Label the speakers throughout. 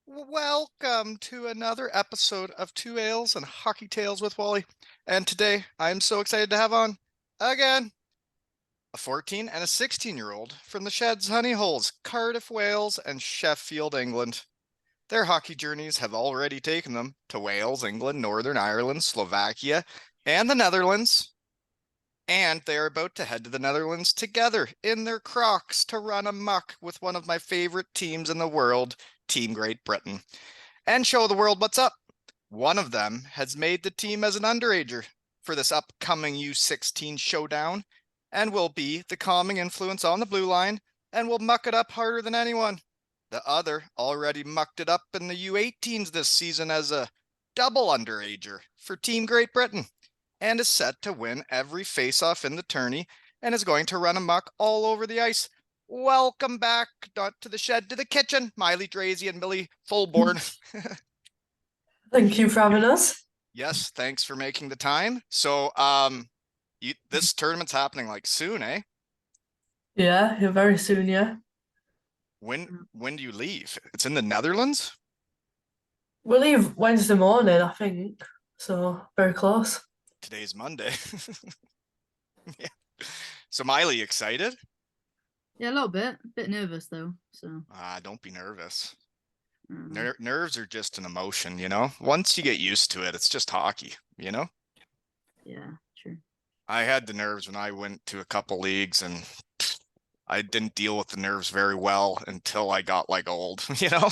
Speaker 1: Welcome to another episode of Two Ales and Hockey Tales with Wally. And today I'm so excited to have on again a 14 and a 16-year-old from the Sheds Honey Holes, Cardiff, Wales, and Sheffield, England. Their hockey journeys have already taken them to Wales, England, Northern Ireland, Slovakia, and the Netherlands. And they are about to head to the Netherlands together in their Crocs to run amok with one of my favorite teams in the world, Team Great Britain, and show the world what's up. One of them has made the team as an underager for this upcoming U16 showdown and will be the calming influence on the blue line and will muck it up harder than anyone. The other already mucked it up in the U18s this season as a double underager for Team Great Britain and is set to win every face-off in the tourney and is going to run amok all over the ice. Welcome back, not to the shed, to the kitchen, Miley, Draisey, and Millie Thulbourne.
Speaker 2: Thank you for having us.
Speaker 1: Yes, thanks for making the time. So, this tournament's happening like soon, eh?
Speaker 2: Yeah, you're very soon, yeah.
Speaker 1: When do you leave? It's in the Netherlands?
Speaker 2: We leave Wednesday morning, I think. So very close.
Speaker 1: Today's Monday. Yeah. So, Miley, excited?
Speaker 3: Yeah, a little bit. A bit nervous though. So
Speaker 1: Don't be nervous.
Speaker 3: um,
Speaker 1: Nerves are just an emotion, you know? Once you get used to it, it's just hockey, you know?
Speaker 3: yeah, true.
Speaker 1: I had the nerves when I went to a couple leagues and I didn't deal with the nerves very well until I got like old, you know?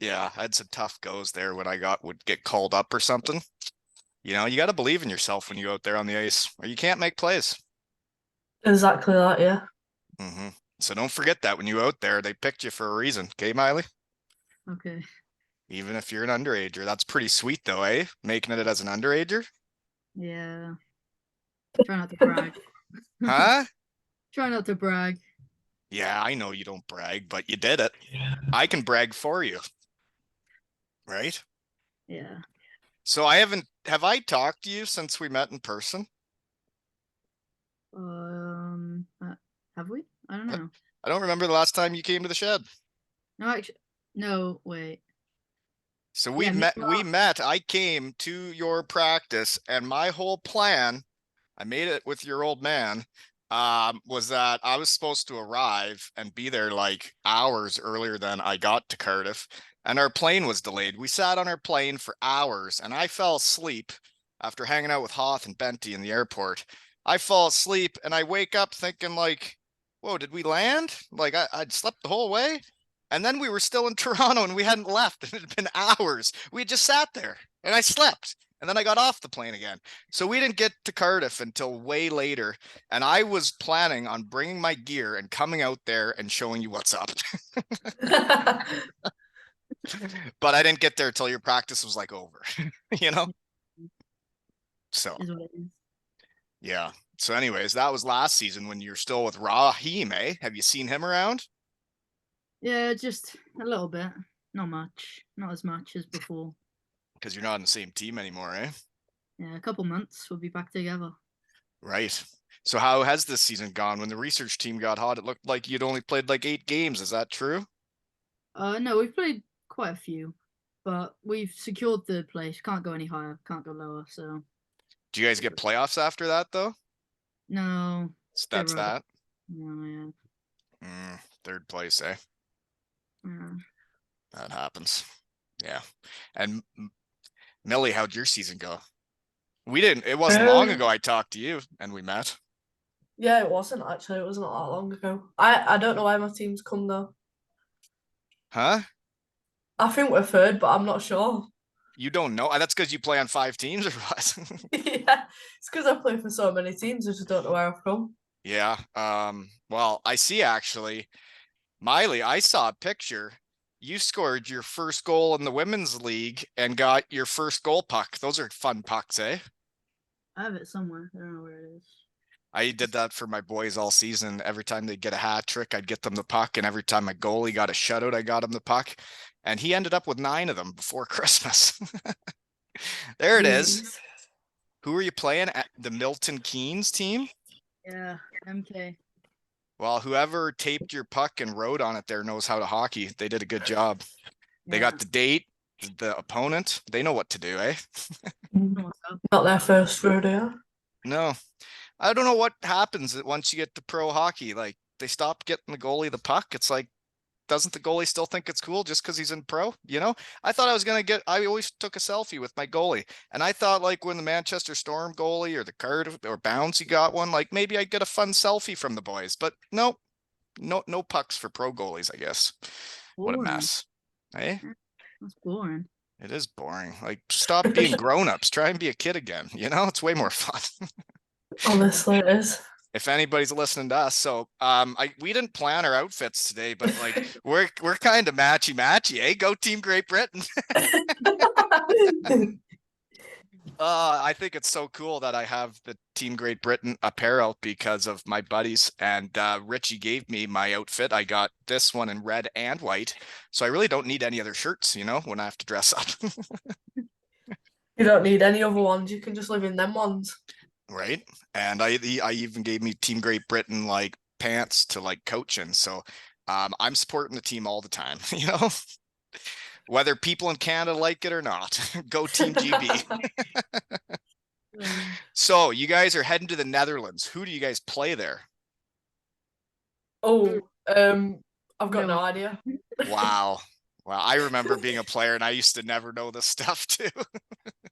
Speaker 1: Yeah, I had some tough goes there when would get called up or something. You know, you got to believe in yourself when you go out there on the ice or you can't make plays.
Speaker 2: Exactly that, yeah.
Speaker 1: Mm-hmm. So don't forget that when you out there, they picked you for a reason. Okay, Miley?
Speaker 3: Okay.
Speaker 1: Even if you're an underager, that's pretty sweet though, eh? Making it as an underager.
Speaker 3: Yeah. Try not to brag.
Speaker 1: Huh?
Speaker 3: Try not to brag.
Speaker 1: Yeah, I know you don't brag, but you did it. I can brag for you. Right?
Speaker 3: Yeah.
Speaker 1: So have I talked to you since we met in person?
Speaker 3: Have we? I don't know.
Speaker 1: I don't remember the last time you came to the shed.
Speaker 3: No, actually, no. Wait.
Speaker 1: So
Speaker 3: Yeah,
Speaker 1: we met, I came to your practice and my whole plan, I made it with your old man, was that I was supposed to arrive and be there like hours earlier than I got to Cardiff, and our plane was delayed. We sat on our plane for hours and I fell asleep after hanging out with Hoth and Benty in the airport. I fall asleep and I wake up thinking like, whoa, did we land? Like I'd slept the whole way. And then we were still in Toronto and we hadn't left. It had been hours. We had just sat there and I slept. And then I got off the plane again. So we didn't get to Cardiff until way later. And I was planning on bringing my gear and coming out there and showing you what's up. But I didn't get there till your practice was like over, you know? So,
Speaker 3: is what it is.
Speaker 1: yeah. So, anyways, that was last season when you're still with Raheem, eh? Have you seen him around?
Speaker 3: Yeah, just a little bit. Not much. Not as much as before.
Speaker 1: Because you're not in the same team anymore, eh?
Speaker 3: Yeah, a couple months we'll be back together.
Speaker 1: Right. So how has this season gone? When the research team got hot, it looked like you'd only played like 8 games. Is that true?
Speaker 3: No, we've played quite a few, but we've secured third place. Can't go any higher. Can't go lower. So
Speaker 1: Do you guys get playoffs after that though?
Speaker 3: no.
Speaker 1: That's that.
Speaker 3: No, yeah.
Speaker 1: Third place, eh?
Speaker 3: Yeah.
Speaker 1: That happens. Yeah. And Millie, how'd your season go? It wasn't long ago I talked to you and we met.
Speaker 2: Yeah, it wasn't actually. It wasn't that long ago. I don't know why my team's come though.
Speaker 1: Huh?
Speaker 2: I think we're third, but I'm not sure.
Speaker 1: You don't know? That's because you play on 5 teams or what?
Speaker 2: Yeah, it's because I play for so many teams. I just don't know where I've come.
Speaker 1: Yeah. Well, I see actually. Miley, I saw a picture. You scored your first goal in the women's league and got your first goal puck. Those are fun pucks, eh?
Speaker 3: I have it somewhere. I don't know where it is.
Speaker 1: I did that for my boys all season. Every time they get a hat trick, I'd get them the puck. And every time my goalie got a shutout, I got him the puck. And he ended up with 9 of them before Christmas. There it is. Who are you playing at the Milton Keynes team?
Speaker 3: Yeah, MK.
Speaker 1: Well, whoever taped your puck and wrote on it there knows how to hockey. They did a good job. They got the date, the opponent. They know what to do, eh?
Speaker 3: What's up?
Speaker 2: Not their first rodeo.
Speaker 1: No. I don't know what happens once you get to pro hockey. Like, they stop getting the goalie the puck. It's like, doesn't the goalie still think it's cool just because he's in pro? You know, I thought I always took a selfie with my goalie. And I thought, like, when the Manchester Storm goalie or the Cardiff or Bouncy got one, like, maybe I'd get a fun selfie from the boys. But no, no pucks for pro goalies, I guess. What a
Speaker 3: Boring.
Speaker 1: mess. Hey,
Speaker 3: That's boring.
Speaker 1: it is boring. Like, stop being grown-ups. Try and be a kid again. You know, it's way more fun.
Speaker 2: Honestly, it is.
Speaker 1: If anybody's listening to us. So we didn't plan our outfits today, but like we're kind of matchy, eh? Go Team Great Britain. I think it's so cool that I have the Team Great Britain apparel because of my buddies, and Richie gave me my outfit. I got this one in red and white, so I really don't need any other shirts, you know, when I have to dress up.
Speaker 2: You don't need any other ones. You can just live in them ones.
Speaker 1: Right. And I even gave me Team Great Britain like pants to like coach in. So I'm supporting the team all the time, you know, whether people in Canada like it or not. Go Team GB. So you guys are heading to the Netherlands. Who do you guys play there?
Speaker 2: Oh, I've got
Speaker 3: No.
Speaker 2: no idea.
Speaker 1: Wow. Well, I remember being a player and I used to never know this stuff too.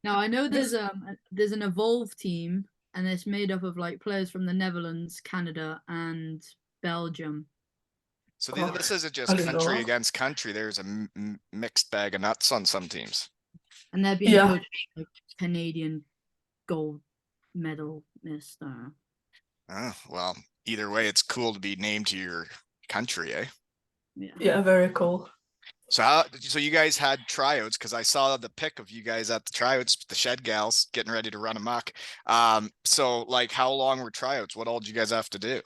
Speaker 3: Now I know there's an evolve team, and it's made up of like players from the Netherlands, Canada, and Belgium.
Speaker 1: So
Speaker 2: Oh,
Speaker 1: this isn't
Speaker 2: I
Speaker 1: just
Speaker 2: didn't know
Speaker 1: country
Speaker 2: that.
Speaker 1: against country. There's a mixed bag of nuts on some teams.
Speaker 3: And they're being
Speaker 2: Yeah.
Speaker 3: coached by, like, Canadian gold medalist.
Speaker 1: Oh, well, either way, it's cool to be named to your country, eh?
Speaker 2: Yeah, very cool.
Speaker 1: So you guys had tryouts, because I saw the pic of you guys at the tryouts, the Shed Gals getting ready to run amok. So like, how long were tryouts? What all did you guys have to do?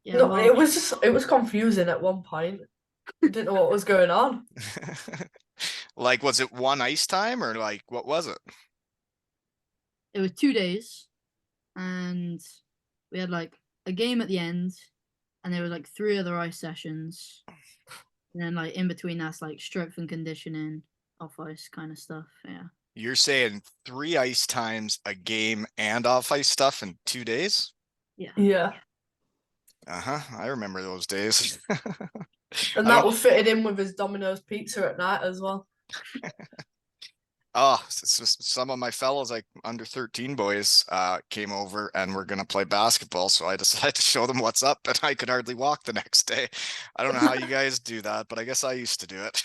Speaker 3: Yeah,
Speaker 2: No,
Speaker 3: well,
Speaker 2: it was confusing at one point. I didn't know what was going on.
Speaker 1: Like, was it one ice time or like what was it?
Speaker 3: it was 2 days, and we had like a game at the end, and there was like 3 other ice sessions, and then like in between that's like strength and conditioning, off ice kind of stuff. Yeah.
Speaker 1: You're saying 3 ice times, a game, and off ice stuff in 2 days?
Speaker 3: Yeah.
Speaker 2: Yeah.
Speaker 1: I remember those days.
Speaker 2: And that was fitted in with his Domino's pizza at night as well.
Speaker 1: Oh, some of my fellows, like under 13 boys, came over and were gonna play basketball. So I decided to show them what's up, and I could hardly walk the next day. I don't know how you guys do that, but I guess I used to do it.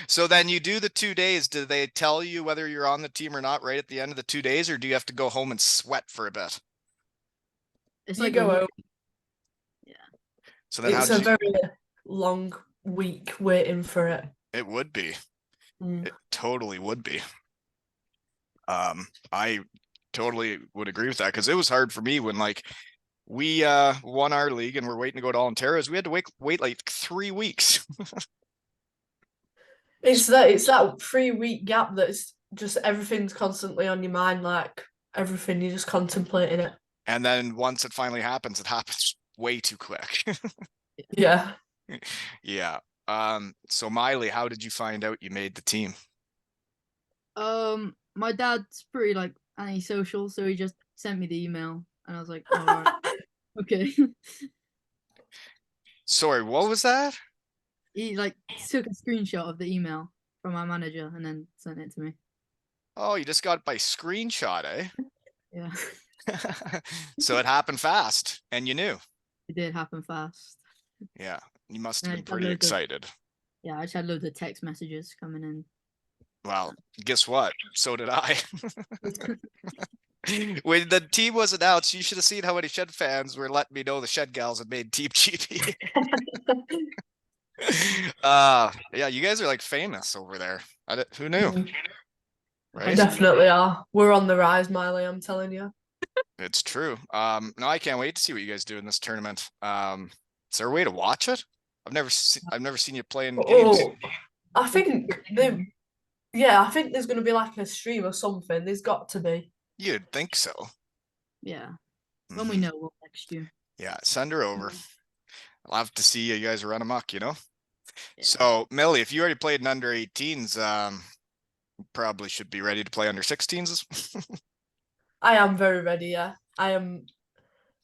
Speaker 1: So then you do the 2 days. Do they tell you whether you're on the team or not right at the end of the 2 days, or do you have to go home and sweat for a bit?
Speaker 3: It's
Speaker 2: You
Speaker 3: like
Speaker 2: go
Speaker 3: a
Speaker 2: out.
Speaker 1: So then how
Speaker 2: It's a
Speaker 1: did you?
Speaker 2: very long week waiting for it.
Speaker 1: It would be.
Speaker 2: Mm.
Speaker 1: It totally would be. I totally would agree with that, because it was hard for me when like we won our league and we're waiting to go to All Ontario's. We had to wait like 3 weeks.
Speaker 2: It's that 3 week gap that's just everything's constantly on your mind, like everything you're just contemplating it.
Speaker 1: And then once it finally happens, it happens way too quick.
Speaker 2: Yeah.
Speaker 1: Yeah. So Miley, how did you find out you made the team?
Speaker 3: My dad's pretty like antisocial, so he just sent me the email, and I was like, all right, okay.
Speaker 1: Sorry, what was that?
Speaker 3: He like took a screenshot of the email from my manager and then sent it to me.
Speaker 1: Oh, you just got it by screenshot, eh?
Speaker 3: Yeah,
Speaker 1: So it happened fast, and you knew.
Speaker 3: it did happen fast.
Speaker 1: Yeah, you must have
Speaker 3: And
Speaker 1: been
Speaker 3: I
Speaker 1: pretty
Speaker 3: downloaded it.
Speaker 1: excited.
Speaker 3: Yeah, I just had loads of text messages coming in.
Speaker 1: Well, guess what? So did I. When the team was announced, you should have seen how many Shed fans were letting me know the Shed Gals had made Team GB. Yeah, you guys are like famous over there. Who knew?
Speaker 2: Mm.
Speaker 1: Right?
Speaker 2: Definitely are. We're on the rise, Miley, I'm telling you.
Speaker 1: It's true. No, I can't wait to see what you guys do in this tournament. Is there a way to watch it? I've never seen you play in games.
Speaker 2: Oh, I think I think there's gonna be like a stream or something. There's got to be.
Speaker 1: You'd think so.
Speaker 3: Yeah. When we
Speaker 1: Mhm.
Speaker 3: know, we'll text you.
Speaker 1: Yeah, send her over. I'll have to see you guys run amok, you know?
Speaker 3: Yeah.
Speaker 1: So, Millie, if you already played in under 18s, probably should be ready to play under 16s.
Speaker 2: I am very ready, yeah. I am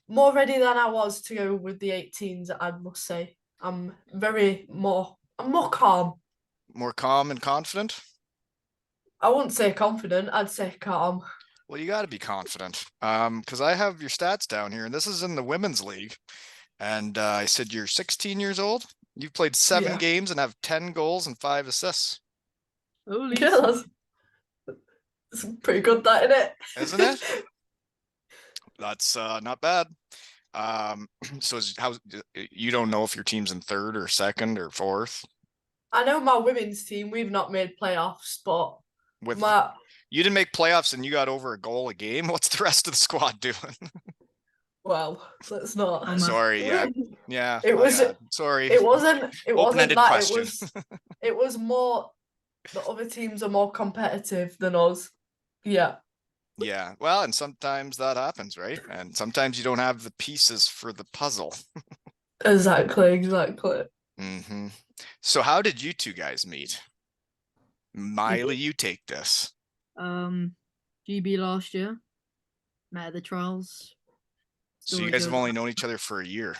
Speaker 2: more ready than I was to go with the 18s, I must say. I'm more calm.
Speaker 1: More calm and confident.
Speaker 2: I wouldn't say confident, I'd say calm.
Speaker 1: Well, you got to be confident. Because I have your stats down here, and this is in the women's league. And I said you're 16 years old. You've played 7
Speaker 2: Yeah.
Speaker 1: games and have 10 goals and 5 assists,
Speaker 3: Holy
Speaker 2: Yeah, that's pretty good, that, isn't it?
Speaker 1: isn't it? That's not bad. So how you don't know if your team's in third or second or fourth
Speaker 2: I know my women's team, we've not made playoffs, but
Speaker 1: with
Speaker 2: my
Speaker 1: you didn't make playoffs and you got over a goal a game. What's the rest of the squad doing?
Speaker 2: well, let's not.
Speaker 3: Bummer.
Speaker 1: Sorry, yeah.
Speaker 2: It
Speaker 1: my
Speaker 2: was
Speaker 1: bad. Sorry.
Speaker 2: it wasn't
Speaker 1: Open-ended
Speaker 2: that
Speaker 1: question.
Speaker 2: it was more the other teams are more competitive than us. Yeah.
Speaker 1: Yeah, well, and sometimes that happens, right? And sometimes you don't have the pieces for the puzzle.
Speaker 2: Exactly.
Speaker 1: Mm-hmm. So how did you two guys meet? Miley, you take this.
Speaker 3: GB last year. Met at the trials.
Speaker 1: So you
Speaker 3: Story
Speaker 1: guys have
Speaker 3: goes
Speaker 1: only
Speaker 3: on.
Speaker 1: known each other for a year.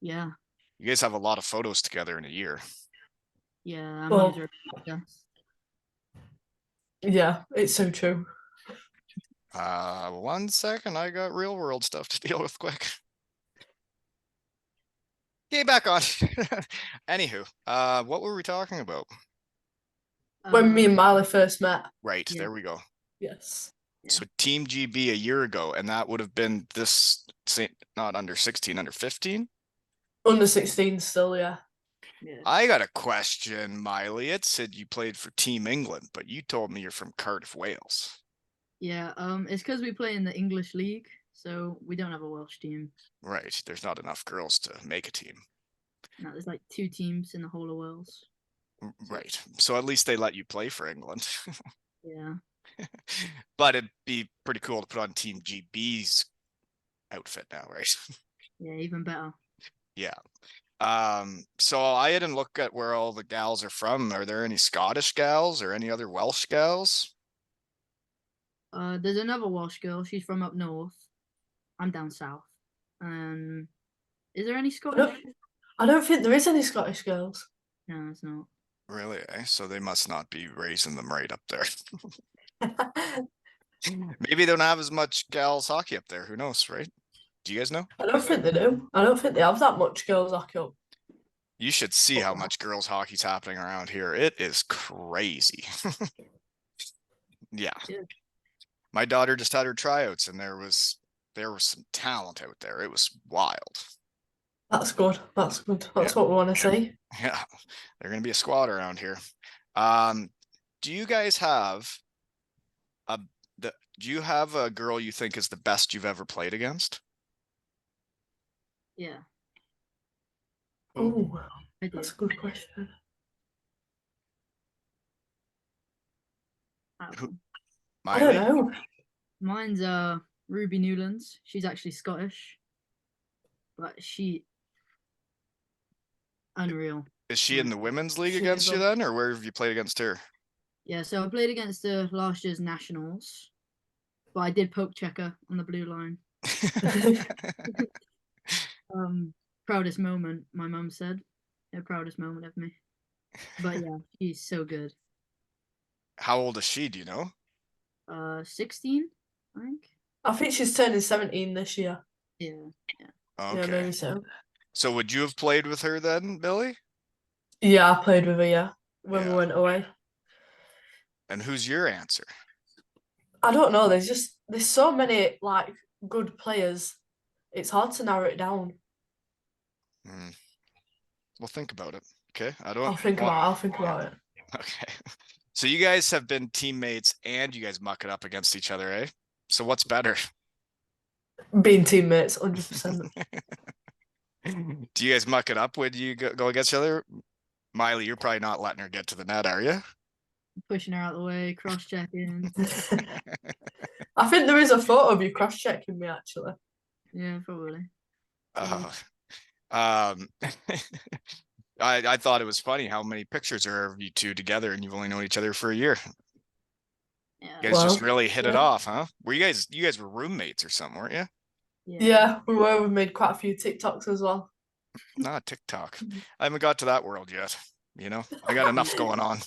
Speaker 3: Yeah.
Speaker 1: You guys have a lot of photos together in a year.
Speaker 3: Yeah. I'm
Speaker 2: Well,
Speaker 3: user
Speaker 2: yeah, it's so true.
Speaker 1: 1 second, I got real world stuff to deal with quick. Okay, back on. Anywho, what were we talking about?
Speaker 2: When me and Miley first met.
Speaker 1: Right,
Speaker 3: yeah.
Speaker 1: there we go.
Speaker 2: Yes.
Speaker 1: So Team GB a year ago, and that would have been this, not under 16, under 15?
Speaker 2: Under 16 still, yeah.
Speaker 3: Yeah.
Speaker 1: I got a question, Miley. It said you played for Team England, but you told me you're from Cardiff, Wales.
Speaker 3: Yeah. It's because we play in the English league, so we don't have a Welsh team.
Speaker 1: Right, there's not enough girls to make a team.
Speaker 3: No, there's like 2 teams in the whole of Wales.
Speaker 1: Right, so at least they let you play for England.
Speaker 3: Yeah.
Speaker 1: But it'd be pretty cool to put on Team GB's outfit now, right?
Speaker 3: Yeah, even better.
Speaker 1: Yeah. So I didn't look at where all the gals are from. Are there any Scottish gals or any other Welsh gals?
Speaker 3: There's another Welsh girl. She's from up north. I'm down south. Is there any Scottish?
Speaker 2: I don't think there is any Scottish girls.
Speaker 3: No, it's not.
Speaker 1: Really? So they must not be raising them right up there. Maybe they don't have as much gals hockey up there. Who knows, right? Do you guys know?
Speaker 2: I don't think they do. I don't think they have that much girls hockey up.
Speaker 1: You should see how much girls hockey's happening around here. It is crazy. Yeah. My daughter just had her tryouts and there was some talent out there. It was wild.
Speaker 2: That's good. That's good. That's
Speaker 1: Yeah.
Speaker 2: what we want to see.
Speaker 1: Yeah. They're gonna be a squad around here. Do you guys have do you have a girl you think is the best you've ever played against?
Speaker 3: Yeah,
Speaker 2: Oh,
Speaker 3: I do.
Speaker 2: that's a good question.
Speaker 1: Who-
Speaker 2: I don't
Speaker 1: Miley?
Speaker 2: know.
Speaker 3: Mine's Ruby Newlands. She's actually Scottish, but she unreal.
Speaker 1: Is she in the women's league
Speaker 2: She
Speaker 1: against
Speaker 2: is
Speaker 1: you
Speaker 2: up.
Speaker 1: then, or where have you played against her?
Speaker 3: Yeah, so I played against her last year's nationals, but I did poke check her on the blue line. Proudest moment, my mum said. Her proudest moment of me. But yeah, she's so good.
Speaker 1: How old is she? Do you know?
Speaker 3: 16, I think.
Speaker 2: I think she's turning 17 this year.
Speaker 3: Yeah.
Speaker 2: Yeah,
Speaker 1: Okay.
Speaker 2: maybe so.
Speaker 1: So would you have played with her then, Billy?
Speaker 2: Yeah, I played with her, yeah, when
Speaker 1: Yeah.
Speaker 2: we went away.
Speaker 1: And who's your answer?
Speaker 2: I don't know. There's so many like good players. It's hard to narrow it down.
Speaker 1: Well, think about it. Okay.
Speaker 2: I'll think about it.
Speaker 1: Okay. So you guys have been teammates and you guys muck it up against each other, eh? So what's better?
Speaker 2: Being teammates, 100%.
Speaker 1: Do you guys muck it up when you go against each other? Miley, you're probably not letting her get to the net, are you?
Speaker 3: Pushing her out of the way, cross-checking.
Speaker 2: I think there is a photo of you cross-checking me, actually.
Speaker 3: Yeah, probably.
Speaker 1: Uh, um, I thought it was funny how many pictures are of you two together, and you've only known each other for a year.
Speaker 3: Yeah.
Speaker 1: You guys just
Speaker 2: Well,
Speaker 1: really hit it
Speaker 2: yeah.
Speaker 1: off, huh? You guys were roommates or something, weren't you?
Speaker 2: Yeah, we were. We made quite a few TikToks as well.
Speaker 1: Not TikTok. I haven't got to that world yet. I got enough going on.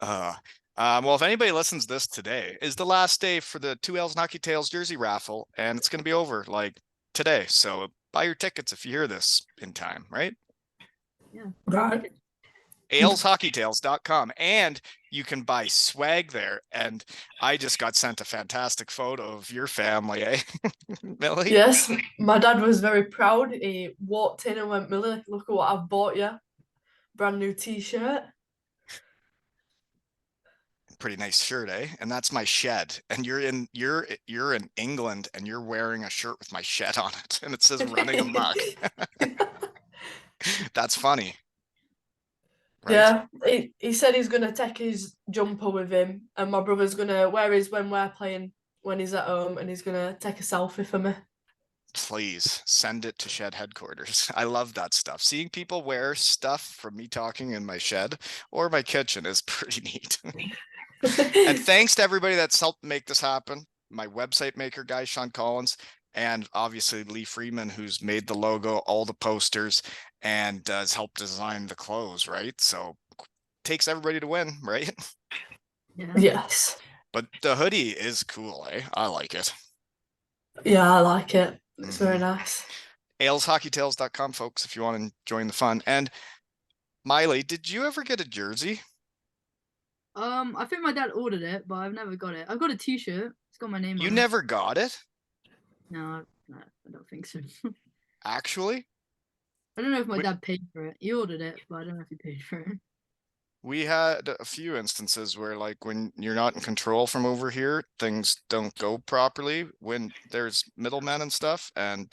Speaker 1: Well, if anybody listens to this today, is the last day for the 2Ls and Hockey Tales jersey raffle, and it's going to be over like today. So buy your tickets if you hear this in time, right?
Speaker 3: Yeah.
Speaker 2: Right.
Speaker 1: aleshockeytales.com, and you can buy swag there. And I just got sent a fantastic photo of your family, eh? Millie?
Speaker 2: Yes, my dad was very proud. He walked in and went, "Millie, look at what I've bought you. Brand new t-shirt."
Speaker 1: Pretty nice shirt, eh? And that's my shed. And you're in England, and you're wearing a shirt with my shed on it, and it says running amok. That's funny. Right?
Speaker 2: Yeah, he said he's gonna take his jumper with him, and my brother's gonna wear his when we're playing when he's at home, and he's gonna take a selfie for me.
Speaker 1: Please send it to shed headquarters. I love that stuff. Seeing people wear stuff from me talking in my shed or my kitchen is pretty neat. And thanks to everybody that's helped make this happen. My website maker guy, Sean Collins, and obviously Lee Freeman, who's made the logo, all the posters, and has helped design the clothes, right? So takes everybody to win, right?
Speaker 3: Yeah.
Speaker 2: Yes.
Speaker 1: But the hoodie is cool, eh? I like it.
Speaker 2: Yeah, I like it. It's very nice.
Speaker 1: aleshockeytales.com, folks, if you want to join the fun. And Miley, did you ever get a jersey?
Speaker 3: I think my dad ordered it, but I've never got it. I've got a T-shirt. It's got my name
Speaker 1: You
Speaker 3: on
Speaker 1: never got it?
Speaker 3: it. No, I don't think so.
Speaker 1: Actually?
Speaker 3: I don't know if my
Speaker 1: We-
Speaker 3: dad paid for it. He ordered it, but I don't know if he paid for it.
Speaker 1: We had a few instances where, like, when you're not in control from over here, things don't go properly when there's middlemen and stuff, and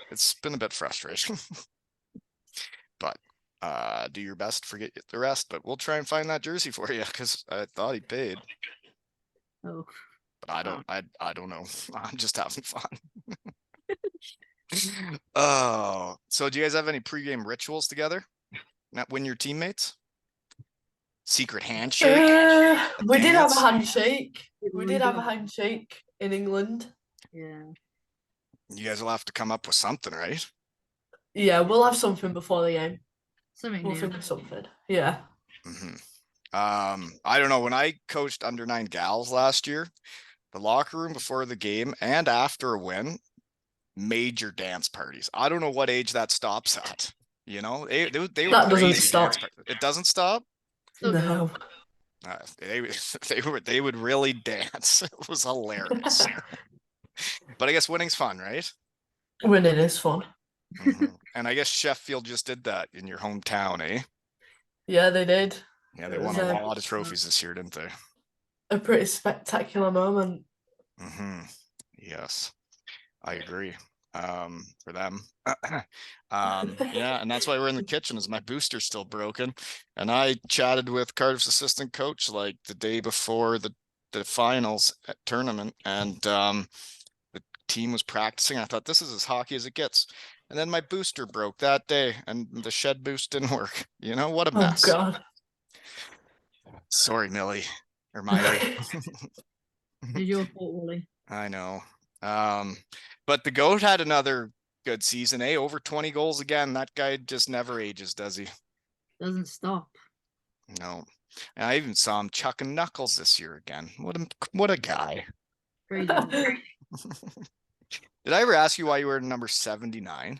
Speaker 1: it's been a bit frustrating. But do your best, forget the rest. But we'll try and find that jersey for you because I thought he paid,
Speaker 3: Oh,
Speaker 1: but I don't.
Speaker 3: wow.
Speaker 1: I don't know. I'm just having fun. Oh, so do you guys have any pregame rituals together? Not when your teammates? Secret handshake?
Speaker 2: We did have a
Speaker 1: dance?
Speaker 2: handshake. We
Speaker 3: We
Speaker 2: did have a
Speaker 3: don't.
Speaker 2: handshake in England.
Speaker 3: Yeah.
Speaker 1: You guys will have to come up with something, right?
Speaker 2: Yeah, we'll have something before the game.
Speaker 3: Something
Speaker 2: We'll
Speaker 3: new.
Speaker 2: think of something. Yeah.
Speaker 1: I don't know. When I coached under-9 gals last year, the locker room before the game and after a win, major dance parties. I don't know what age that stops at. They were
Speaker 2: That doesn't
Speaker 1: crazy
Speaker 2: stop.
Speaker 1: dance parties. It doesn't stop.
Speaker 3: Still
Speaker 2: No.
Speaker 1: They would really dance. It was hilarious. But I guess winning's fun, right?
Speaker 2: Winning is fun.
Speaker 1: And I guess Sheffield just did that in your hometown, eh?
Speaker 2: Yeah, they did.
Speaker 1: Yeah, they
Speaker 2: It
Speaker 1: won
Speaker 2: was
Speaker 1: a lot of trophies this year, didn't they?
Speaker 2: a pretty spectacular moment.
Speaker 1: Yes, I agree. For them. Yeah, and that's why we're in the kitchen, is my booster's still broken. And I chatted with Cardiff's assistant coach like the day before the finals at tournament, and the team was practicing. I thought, this is as hockey as it gets. And then my booster broke that day, and the shed boost didn't work. What a mess.
Speaker 2: Oh God.
Speaker 1: Sorry, Millie or Miley.
Speaker 3: It's your fault, Wally.
Speaker 1: I know. But the GOAT had another good season, eh? Over 20 goals again. That guy just never ages, does he?
Speaker 3: Doesn't stop.
Speaker 1: No. And I even saw him chucking knuckles this year again. What a guy.
Speaker 3: Crazy.
Speaker 1: Did I ever ask you why you were number 79?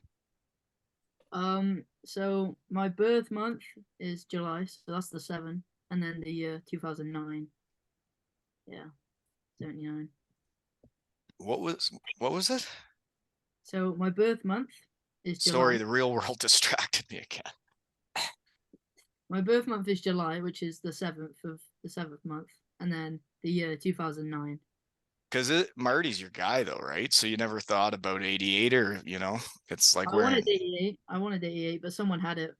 Speaker 3: So my birth month is July, so that's the 7, and then the year 2009. Yeah, 79.
Speaker 1: What was it?
Speaker 3: So my birth month is July.
Speaker 1: Sorry, the real world distracted me again.
Speaker 3: My birth month is July, which is the 7th of the 7th month, and then the year 2009.
Speaker 1: Because Marty's your guy, though, right? So you never thought about 88, or it's like
Speaker 3: I wanted 88. I wanted 88, but someone had it.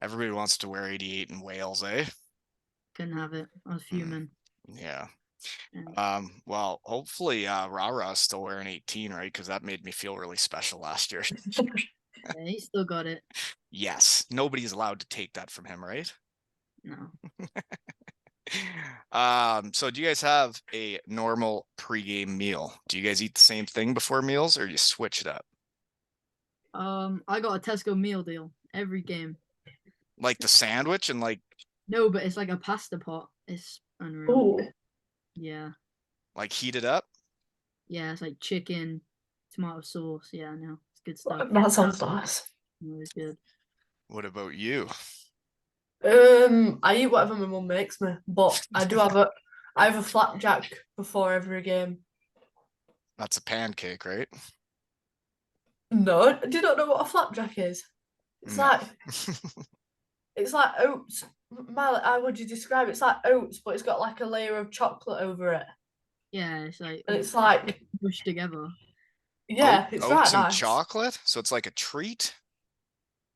Speaker 1: Everybody wants to wear 88 in Wales, eh?
Speaker 3: Couldn't have it. I was fuming.
Speaker 1: Yeah. Well, hopefully, Rara's still wearing 18, right? Because that made me feel really special last year.
Speaker 3: Yeah, he still got it.
Speaker 1: Yes, nobody's allowed to take that from him, right?
Speaker 3: No.
Speaker 1: So do you guys have a normal pregame meal? Do you guys eat the same thing before meals, or you switch it up?
Speaker 3: I got a Tesco meal deal every game.
Speaker 1: Like the sandwich and like
Speaker 3: No, but it's like a pasta pot. It's unreal.
Speaker 2: Ooh,
Speaker 3: Yeah.
Speaker 1: heat it up?
Speaker 3: Yeah, it's like chicken, tomato sauce. Yeah, no, it's good stuff.
Speaker 2: that sounds nice.
Speaker 3: It's good.
Speaker 1: What about you?
Speaker 2: I eat whatever my mum makes me, but I have a flapjack before every game.
Speaker 1: That's a pancake, right?
Speaker 2: No, do you not know what a flapjack is? It's
Speaker 1: No.
Speaker 2: like it's like oats. Miley, how would you describe it? It's like oats, but it's got like a layer of chocolate over it,
Speaker 3: Yeah, it's like
Speaker 2: and it's like
Speaker 3: pushed together.
Speaker 2: yeah, it's right
Speaker 1: Oats and
Speaker 2: nice.
Speaker 1: chocolate, so it's like a treat.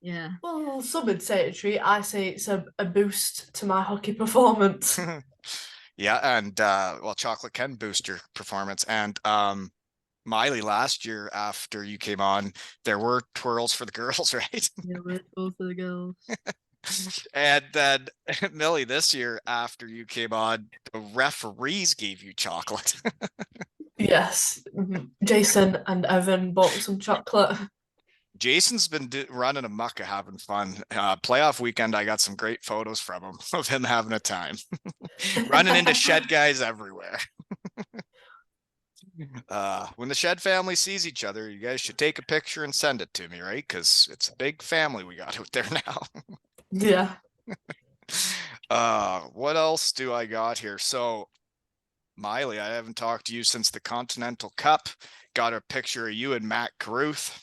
Speaker 3: Yeah.
Speaker 2: Well, some would say it's a treat. I say it's a boost to my hockey performance.
Speaker 1: Yeah, and well, chocolate can boost your performance. And Miley, last year after you came on, there were twirls for the girls, right?
Speaker 3: Yeah, we're both of the girls.
Speaker 1: And then Millie, this year after you came on, the referees gave you chocolate.
Speaker 2: Yes, Jason and Evan bought some chocolate.
Speaker 1: Jason's been running amok, having fun. Playoff weekend, I got some great photos from him of him having a time, running into shed guys everywhere. When the shed family sees each other, you guys should take a picture and send it to me, right? Because it's a big family we got out there now.
Speaker 2: Yeah.
Speaker 1: What else do I got here? So, Miley, I haven't talked to you since the Continental Cup. Got a picture of you and Matt Caruth.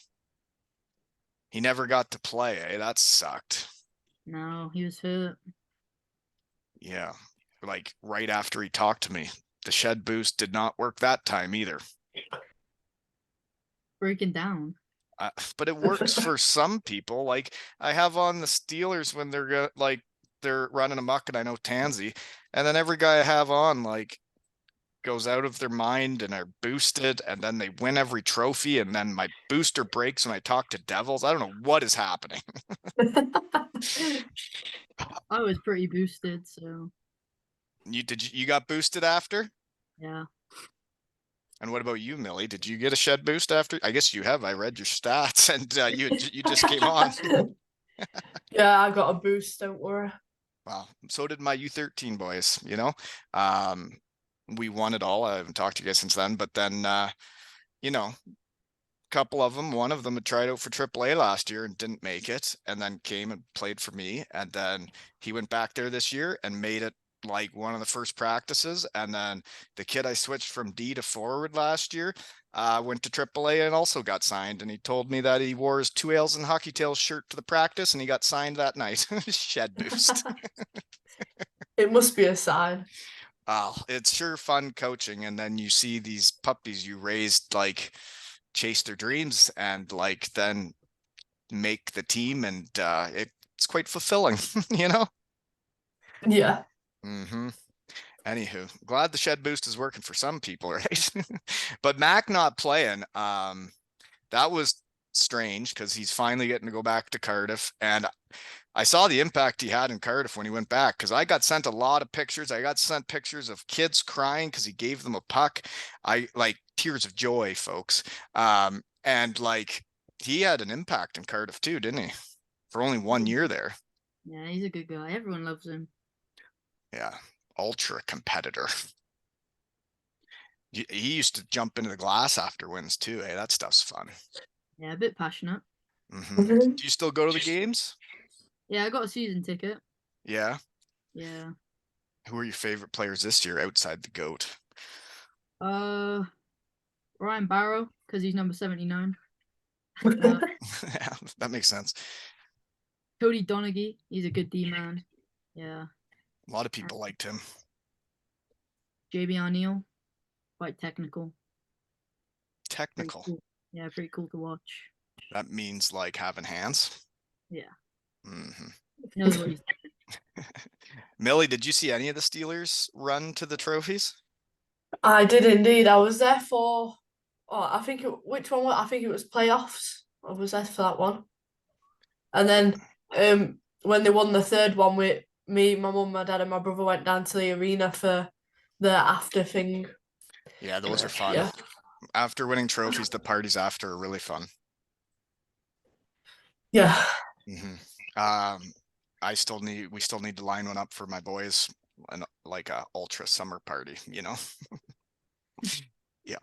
Speaker 1: He never got to play, eh? That sucked.
Speaker 3: No, he was hurt.
Speaker 1: Yeah, like right after he talked to me. The shed boost did not work that time either.
Speaker 3: Breaking down.
Speaker 1: But it works for some people. Like I have on the Steelers when they're running amok, and I know Tansy, and then every guy I have on like goes out of their mind and are boosted, and then they win every trophy, and then my booster breaks when I talk to Devils. I don't know what is happening.
Speaker 3: I was pretty boosted, so
Speaker 1: You got boosted after?
Speaker 3: yeah.
Speaker 1: And what about you, Millie? Did you get a shed boost after? I guess you have. I read your stats, and you just came on.
Speaker 2: Yeah, I got a boost, don't worry.
Speaker 1: Well, so did my U13 boys, you know. We won it all. I haven't talked to you guys since then, but then you know, couple of them, one of them had tried out for AAA last year and didn't make it, and then came and played for me, and then he went back there this year and made it like one of the first practices. And then the kid I switched from D to forward last year went to AAA and also got signed, and he told me that he wore his 2 Ales and Hockey Tails shirt to the practice and he got signed that night. Shed boost.
Speaker 2: It must be a sign.
Speaker 1: It's sure fun coaching, and then you see these puppies you raised like chase their dreams and like then make the team, and it's quite fulfilling, you know.
Speaker 2: Yeah.
Speaker 1: Anywho, glad the shed boost is working for some people, right? But Mac not playing, that was strange because he's finally getting to go back to Cardiff, and I saw the impact he had in Cardiff when he went back, because I got sent a lot of pictures. I got sent pictures of kids crying because he gave them a puck. I like tears of joy, folks. And like he had an impact in Cardiff too, didn't he? For only 1 year there.
Speaker 3: Yeah, he's a good guy. Everyone loves him.
Speaker 1: Yeah, ultra competitor. He used to jump into the glass after wins too. Hey, that stuff's fun.
Speaker 3: Yeah, a bit passionate.
Speaker 1: Do you still go to the games?
Speaker 3: Yeah, I got a season ticket.
Speaker 1: Yeah.
Speaker 3: Yeah.
Speaker 1: Who are your favorite players this year outside the GOAT?
Speaker 3: Ryan Barrow, because he's number 79.
Speaker 1: Yeah, that makes sense.
Speaker 3: Cody Donaghy, he's a good D-man. Yeah.
Speaker 1: A lot of people liked him.
Speaker 3: JB O'Neill, quite technical.
Speaker 1: Technical.
Speaker 3: Cool. Yeah, pretty cool to watch.
Speaker 1: That means like having hands.
Speaker 3: Yeah.
Speaker 1: Mm-hmm.
Speaker 3: Knows what he's doing.
Speaker 1: Millie, did you see any of the Steelers run to the trophies?
Speaker 2: I did indeed. I was there for. Oh, which one? I think it was playoffs. I was there for that one. And then, when they won the third one, with me, my mum, my dad, and my brother went down to the arena for the after thing.
Speaker 1: Yeah, those are fun.
Speaker 2: Yeah.
Speaker 1: After winning trophies, the parties after are really fun.
Speaker 2: Yeah.
Speaker 1: We still need to line one up for my boys, and like a ultra summer party, you know. Yeah,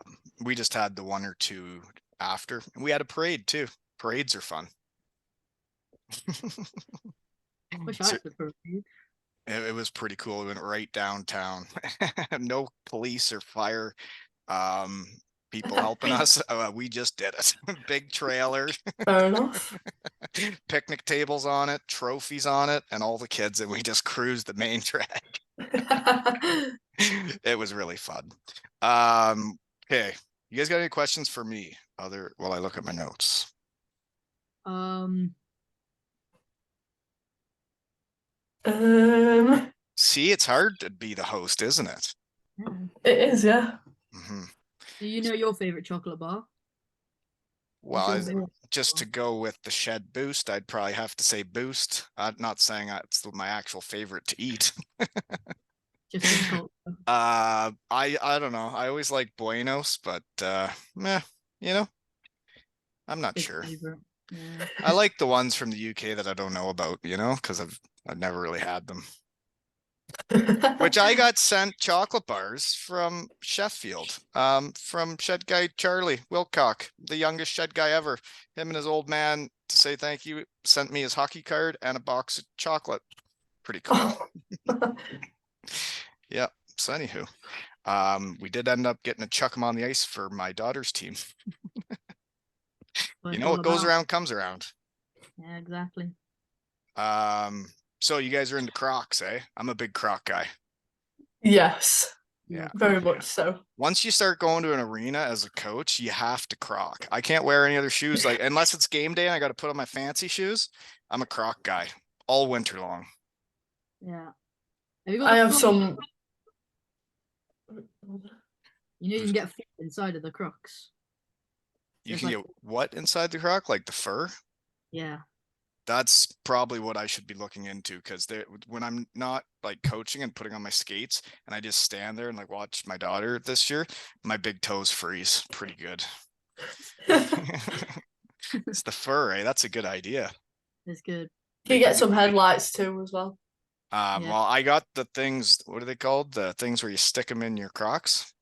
Speaker 1: we just had the one or two after, and we had a parade too. Parades are fun.
Speaker 3: Wish I
Speaker 1: So
Speaker 3: had the parade.
Speaker 1: it was pretty cool. We went right downtown. No police or fire people helping us. We just did it. Big trailer,
Speaker 2: Fair enough.
Speaker 1: picnic tables on it, trophies on it, and all the kids, and we just cruised the main track. It was really fun. Okay, you guys got any questions for me while I look at my notes? See, it's hard to be the host, isn't it?
Speaker 3: Yeah.
Speaker 2: It is, yeah.
Speaker 3: Do you know your favorite chocolate bar?
Speaker 1: Well,
Speaker 3: What's your
Speaker 1: just to go with the Shed Boost, I'd probably have to say Boost. I'm not saying it's my actual favorite to eat.
Speaker 3: Just in culture.
Speaker 1: I don't know. I always like Buenos, but meh, you know, I'm not
Speaker 3: Big
Speaker 1: sure.
Speaker 3: favorite. Yeah.
Speaker 1: I like the ones from the UK that I don't know about, you know, because I've never really had them. Which I got sent chocolate bars from Sheffield, from Shed Guy Charlie Wilcock, the youngest Shed Guy ever. Him and his old man, to say thank you, sent me his hockey card and a box of chocolate. Pretty cool. Yeah. So anywho, we did end up getting to chuck him on the ice for my daughter's team. You know, what goes around comes around.
Speaker 3: Yeah, exactly.
Speaker 1: So you guys are into Crocs, eh? I'm a big Croc guy.
Speaker 2: Yes.
Speaker 1: Yeah.
Speaker 2: Very much so.
Speaker 1: Once you start going to an arena as a coach, you have to Croc. I can't wear any other shoes, like unless it's game day and I got to put on my fancy shoes. I'm a Croc guy all winter long.
Speaker 3: Yeah. Have you got
Speaker 2: I have some.
Speaker 3: You know you can get food inside of the Crocs.
Speaker 1: You
Speaker 3: It's
Speaker 1: can
Speaker 3: like-
Speaker 1: get what inside the Croc? Like the fur?
Speaker 3: Yeah.
Speaker 1: That's probably what I should be looking into, because when I'm not like coaching and putting on my skates and I just stand there and like watch my daughter this year, my big toes freeze pretty good. It's the fur, eh? That's a good idea.
Speaker 3: It's good.
Speaker 2: You get some headlights too as well.
Speaker 3: Yeah.
Speaker 1: Well, I got the things, what are they called? The things where you stick them in your Crocs?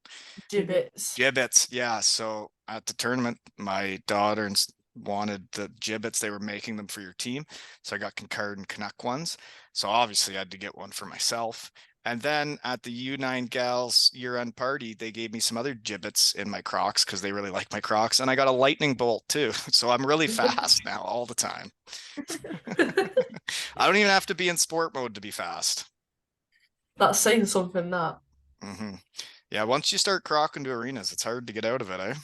Speaker 2: Jibbitz.
Speaker 1: Jibbitz, yeah. So at the tournament, my daughter wanted the Jibbitz. They were making them for your team. So I got Concard and Canuck ones. So obviously I had to get one for myself. And then at the U9 Gals year-end party, they gave me some other Jibbitz in my Crocs because they really like my Crocs. And I got a lightning bolt too. So I'm really fast now all the time. I don't even have to be in sport mode to be fast.
Speaker 2: That's saying something, that.
Speaker 1: Yeah, once you start crocking to arenas, it's hard to get out of it, eh?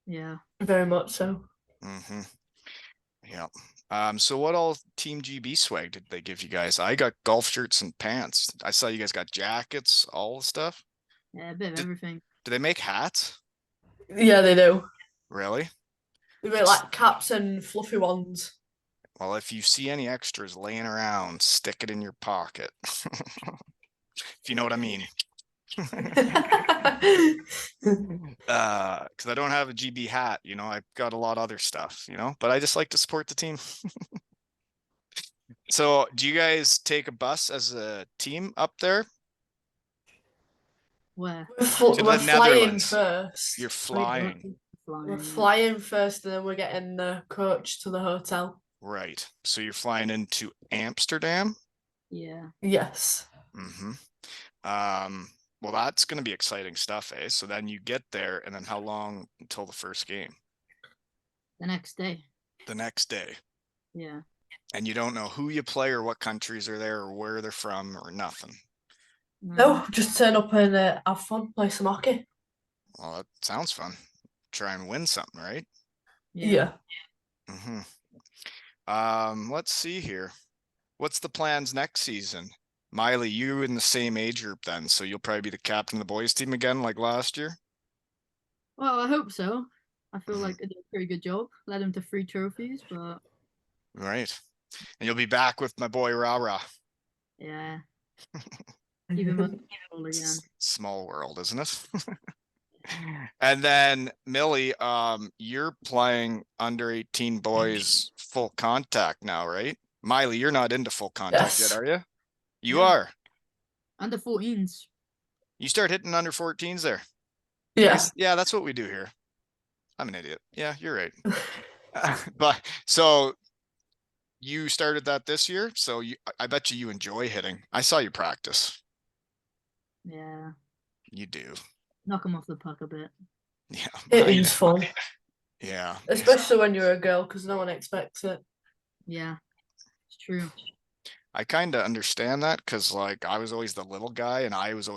Speaker 3: Yeah.
Speaker 2: Very much so.
Speaker 1: Yeah. So what all Team GB swag did they give you guys? I got golf shirts and pants. I saw you guys got jackets, all the stuff.
Speaker 3: Yeah, a bit of everything.
Speaker 1: Do they make hats?
Speaker 2: Yeah, they do.
Speaker 1: Really?
Speaker 2: They make like caps and fluffy ones.
Speaker 1: Well, if you see any extras laying around, stick it in your pocket. If you know what I mean. Because I don't have a GB hat, you know, I've got a lot of other stuff, you know, but I just like to support the team. So do you guys take a bus as a team up there?
Speaker 3: Where?
Speaker 2: We're
Speaker 1: the
Speaker 2: flying
Speaker 1: Netherlands.
Speaker 2: first.
Speaker 1: You're flying.
Speaker 2: We're flying first, and then we're getting the coach to the hotel.
Speaker 1: Right. So you're flying into Amsterdam?
Speaker 3: Yeah.
Speaker 2: Yes.
Speaker 1: Well, that's going to be exciting stuff, eh? So then you get there, and then how long until the first game?
Speaker 3: The next day.
Speaker 1: The next day.
Speaker 3: Yeah.
Speaker 1: And you don't know who you play or what countries are there or where they're from or nothing.
Speaker 2: No, just turn up and have fun, play some hockey.
Speaker 1: Well, that sounds fun. Try and win something, right?
Speaker 2: Yeah.
Speaker 1: Let's see here. What's the plans next season? Miley, you in the same age group then, so you'll probably be the captain of the boys team again like last year?
Speaker 3: Well, I hope so. I feel
Speaker 1: Mhm.
Speaker 3: like I did a pretty good job. Led him to 3 trophies, but
Speaker 1: Right. And you'll be back with my boy Rara.
Speaker 3: yeah, keep him up all again.
Speaker 1: Small world, isn't it? And then Millie, you're playing under 18 boys full contact now, right? Miley, you're not into full contact yet,
Speaker 2: Yes.
Speaker 1: are you? You
Speaker 3: No.
Speaker 1: are.
Speaker 3: Under 14s.
Speaker 1: You start hitting under 14s there.
Speaker 2: Yeah.
Speaker 1: Yeah, that's what we do here. I'm an idiot. Yeah, you're right. But so you started that this year, so I bet you enjoy hitting. I saw you practice.
Speaker 3: Yeah,
Speaker 1: You do.
Speaker 3: knock him off the puck a bit.
Speaker 1: Yeah.
Speaker 2: Hitting's fun,
Speaker 1: Yeah.
Speaker 2: especially when you're a girl, because no one expects it.
Speaker 3: Yeah, it's true.
Speaker 1: I kind of understand that because like I was always the little guy and I was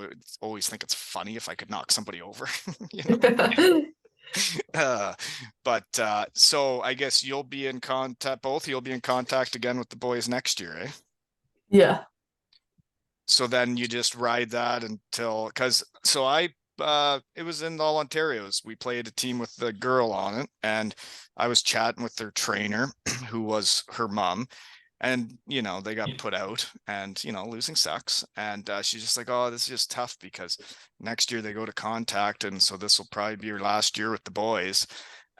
Speaker 1: always think it's funny if I could knock somebody over, you know. So I guess you'll be in contact, both you'll be in contact again with the boys next year, eh?
Speaker 2: Yeah.
Speaker 1: So then you just ride that until it was in all Ontario's. We played a team with the girl on it, and I was chatting with their trainer, who was her mom, and they got put out, and losing sucks. And she's just like, oh, this is just tough because next year they go to contact, and so this will probably be her last year with the boys,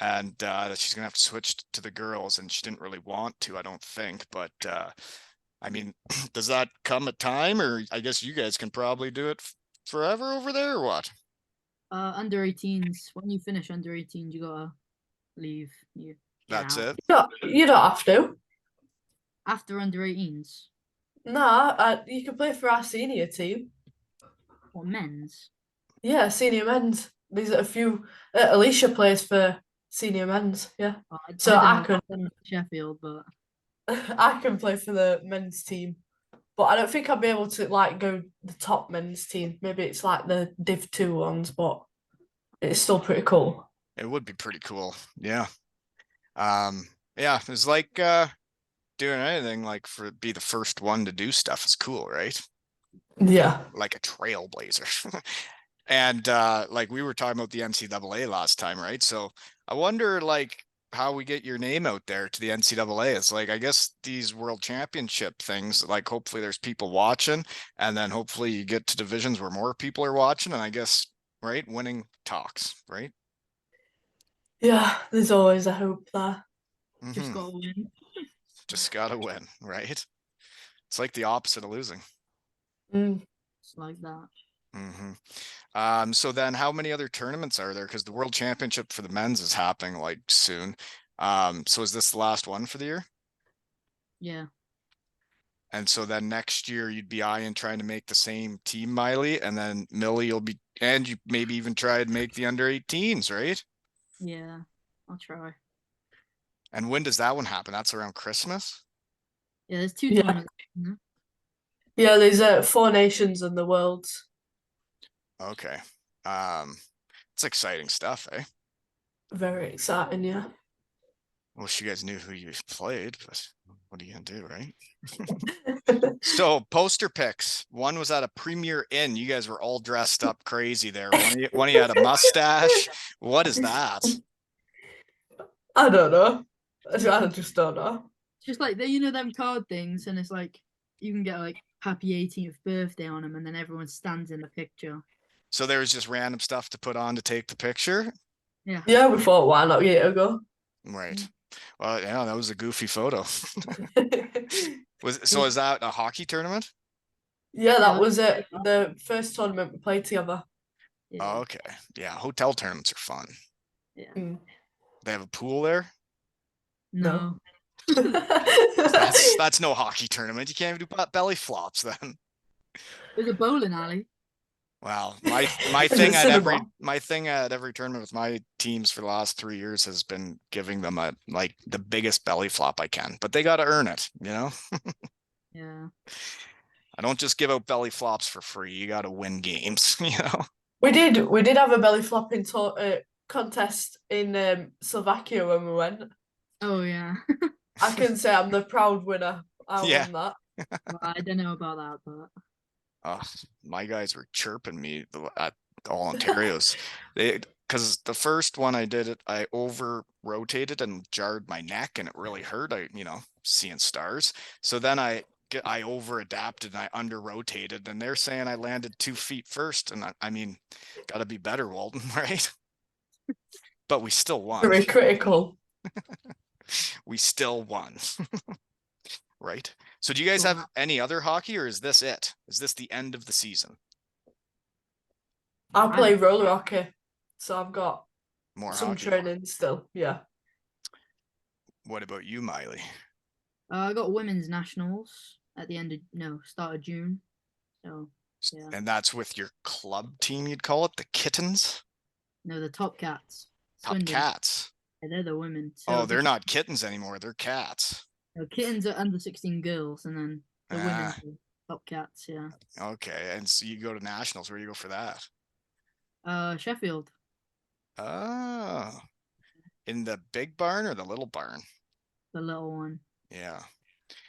Speaker 1: and she's gonna have to switch to the girls, and she didn't really want to, I don't think, but I mean, does that come a time, or I guess you guys can probably do it forever over there, or what?
Speaker 3: Under 18s. When you finish under 18s, you gotta leave. You get
Speaker 1: That's
Speaker 3: out.
Speaker 1: it.
Speaker 2: You don't have to.
Speaker 3: After under 18s.
Speaker 2: Nah, you can play for our senior team.
Speaker 3: Or men's.
Speaker 2: Yeah, senior men's. These are a few. Alicia plays for senior men's. Yeah, So I
Speaker 3: don't know Sheffield, but
Speaker 2: I can play for the men's team, but I don't think I'll be able to like go the top men's team. Maybe it's like the Div 2 ones, but it's still pretty cool.
Speaker 1: It would be pretty cool. Yeah. Yeah, it's like doing anything like be the first one to do stuff is cool, right?
Speaker 2: Yeah.
Speaker 1: Like a trailblazer. And like we were talking about the NCAA last time, right? So I wonder like how we get your name out there to the NCAA. It's like, I guess these world championship things, like hopefully there's people watching, and then hopefully you get to divisions where more people are watching, and I guess, right, winning talks, right?
Speaker 2: Yeah, there's always a hope there.
Speaker 3: just
Speaker 1: Mhm.
Speaker 3: gotta win.
Speaker 1: Just gotta win, right? It's like the opposite of losing.
Speaker 2: Mm.
Speaker 3: It's like that.
Speaker 1: So then how many other tournaments are there? Because the world championship for the men's is happening like soon. So is this the last one for the year?
Speaker 3: Yeah.
Speaker 1: And so then next year you'd be eyeing trying to make the same team, Miley, and then Millie and you maybe even try and make the under 18s, right?
Speaker 3: Yeah, I'll try.
Speaker 1: And when does that one happen? That's around Christmas?
Speaker 3: Yeah, there's 2
Speaker 2: Yeah.
Speaker 3: tournaments. isn't there?
Speaker 2: Yeah, there's 4 nations in the worlds.
Speaker 1: Okay. It's exciting stuff, eh?
Speaker 2: Very exciting, yeah.
Speaker 1: Wish you guys knew who you played, but what are you gonna do, right? So poster pics. One was at a Premier Inn. You guys were all dressed up crazy there. One of you had a mustache. What is that?
Speaker 2: I don't know. I just don't know.
Speaker 3: It's just like them card things, and it's like you can get like happy 18th birthday on them, and then everyone stands in the picture.
Speaker 1: So there was just random stuff to put on to take the picture.
Speaker 3: Yeah.
Speaker 2: Yeah, we thought, why not get it a go?
Speaker 1: Right. Well, yeah, that was a goofy photo. Is that a hockey tournament?
Speaker 2: Yeah, that was it. The first tournament we played together.
Speaker 3: Yeah.
Speaker 1: Oh, okay. Yeah, hotel tournaments are fun.
Speaker 3: Yeah.
Speaker 2: Mm.
Speaker 1: They have a pool there.
Speaker 3: No.
Speaker 1: That's no hockey tournament. You can't even do belly flops then.
Speaker 3: There's a bowling alley.
Speaker 1: Wow, my thing at every tournament with my teams for the last 3 years has been giving them like the biggest belly flop I can, but they got to earn it, you know.
Speaker 3: Yeah.
Speaker 1: I don't just give out belly flops for free. You got to win games, you know.
Speaker 2: We did have a belly flopping contest in Slovakia when we went.
Speaker 3: Oh yeah.
Speaker 2: I can say I'm the proud winner. I
Speaker 1: Yeah.
Speaker 2: won that.
Speaker 3: Well, I don't know about that, but
Speaker 1: My guys were chirping me at all Ontario's. Because the first one I did it, I over rotated and jarred my neck, and it really hurt. Seeing stars. So then I over adapted and I under rotated, and they're saying I landed 2 feet first, and I mean, got to be better, Walton, right? But we still won.
Speaker 2: Very critical.
Speaker 1: We still won. Right? So do you guys have any other hockey, or is this it? Is this the end of the season?
Speaker 2: I play roller hockey, so I've got
Speaker 1: More
Speaker 2: some
Speaker 1: hockey.
Speaker 2: training still. Yeah.
Speaker 1: What about you, Miley?
Speaker 3: I got women's nationals at the start of June. So yeah.
Speaker 1: And that's with your club team, you'd call it the Kittens?
Speaker 3: No, the Top Cats.
Speaker 1: Top
Speaker 3: Swindon.
Speaker 1: Cats.
Speaker 3: Yeah, they're the women.
Speaker 1: Oh, they're not kittens anymore. They're cats.
Speaker 3: No, Kittens are under 16 girls, and then the women
Speaker 1: Ah,
Speaker 3: are Top Cats. Yeah.
Speaker 1: okay. And so you go to nationals. Where do you go for that?
Speaker 3: Sheffield.
Speaker 1: Oh, in the big barn or the little barn?
Speaker 3: The little one.
Speaker 1: Yeah.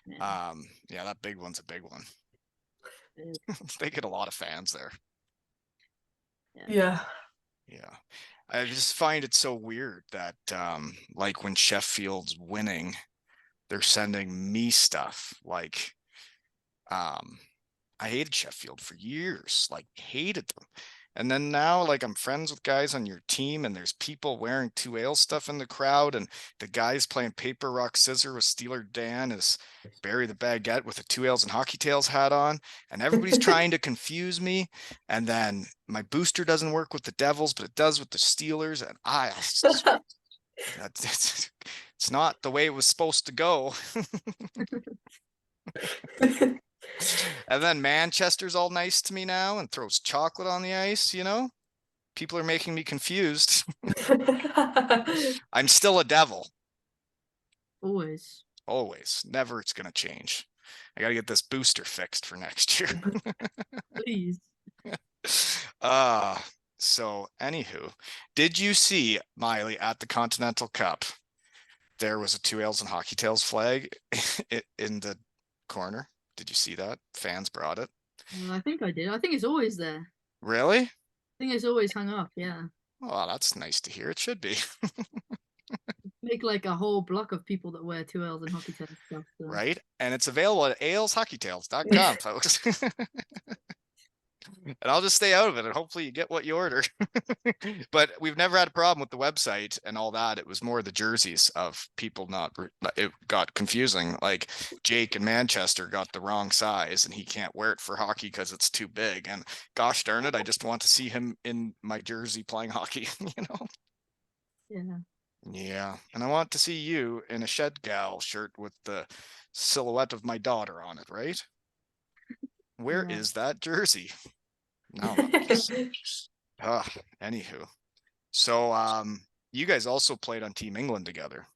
Speaker 3: Yeah.
Speaker 1: Yeah, that big one's a big one.
Speaker 3: It-
Speaker 1: They get a lot of fans there.
Speaker 2: Yeah.
Speaker 1: Yeah. I just find it so weird that like when Sheffield's winning, they're sending me stuff like I hated Sheffield for years, like hated them. And then now, like, I'm friends with guys on your team, and there's people wearing 2Ale stuff in the crowd, and the guys playing paper, rock, scissor with Steeler Dan is Barry the Baguette with a 2Ales and Hockey Tails hat on, and everybody's trying to confuse me. And then my booster doesn't work with the Devils, but it does with the Steelers, and it's not the way it was supposed to go. And then Manchester's all nice to me now and throws chocolate on the ice, People are making me confused. I'm still a Devil.
Speaker 3: Always.
Speaker 1: Always. Never it's going to change. I got to get this booster fixed for next year.
Speaker 3: Please.
Speaker 1: So anywho, did you see, Miley, at the Continental Cup, there was a 2Ales and Hockey Tails flag in the corner? Did you see that? Fans brought it.
Speaker 3: Well, I think I did. I think it's always there.
Speaker 1: Really?
Speaker 3: I think it's always hung up. Yeah.
Speaker 1: Oh, that's nice to hear. It should be.
Speaker 3: Make like a whole block of people that wear 2Ls and Hockey Tails stuff. So.
Speaker 1: Right? And it's available at aleshockeytails.com, folks. And I'll just stay out of it, and hopefully you get what you order. But we've never had a problem with the website and all that. It was more the jerseys of people it got confusing. Like Jake in Manchester got the wrong size, and he can't wear it for hockey because it's too big. And gosh darn it, I just want to see him in my jersey playing hockey,
Speaker 3: Yeah.
Speaker 1: Yeah, and I want to see you in a Shed Gal shirt with the silhouette of my daughter on it, right? Where is that jersey? No. Anywho. So you guys also played on Team England together.